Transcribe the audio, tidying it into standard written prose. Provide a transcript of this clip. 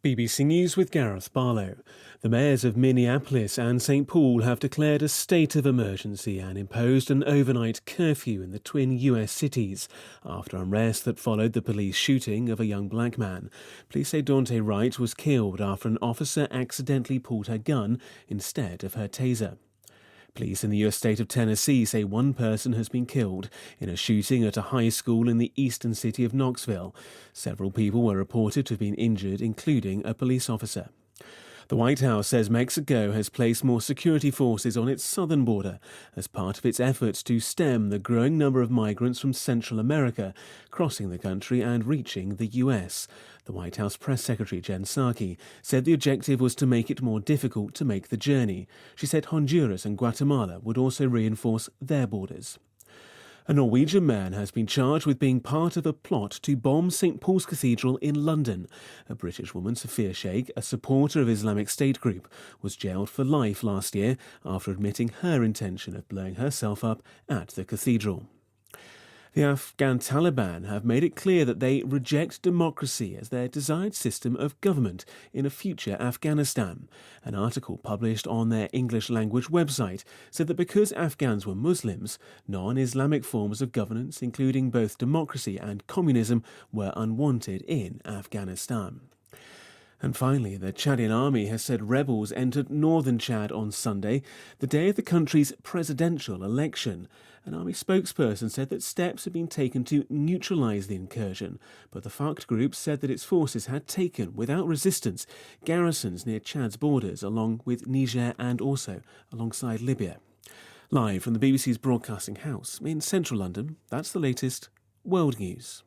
BBC News with Gareth Barlow. The mayors of Minneapolis and St. Paul have declared a state of emergency and imposed an overnight curfew in the twin US cities after unrest that followed the police shooting of a young black man. Police say Daunte Wright was killed after an officer accidentally pulled her gun instead of her taser. Police in the US state of Tennessee say one person has been killed in a shooting at a high school in the eastern city of Knoxville. Several people were reported to have been injured, including a police officer. The White House says Mexico has placed more security forces on its southern border as part of its efforts to stem the growing number of migrants from Central America crossing the country and reaching the US. The White House Press Secretary Jen Psaki said the objective was to make it more difficult to make the journey. She said Honduras and Guatemala would also reinforce their borders. A Norwegian man has been charged with being part of a plot to bomb St. Paul's Cathedral in London. A British woman, Sophia Sheikh, a supporter of Islamic State group, was jailed for life last year after admitting her intention of blowing herself up at the cathedral. The Afghan Taliban have made it clear that they reject democracy as their desired system of government in a future Afghanistan. An article published on their English-language website said that because Afghans were Muslims, non-Islamic forms of governance, including both democracy and communism, were unwanted in Afghanistan. And finally, the Chadian army has said rebels entered northern Chad on Sunday, the day of the country's presidential election. An army spokesperson said that steps had been taken to neutralise the incursion, but the FARC group said that its forces had taken, without resistance, garrisons near Chad's borders, along with Niger and also alongside Libya. Live from the BBC's Broadcasting House in central London, that's the latest World News.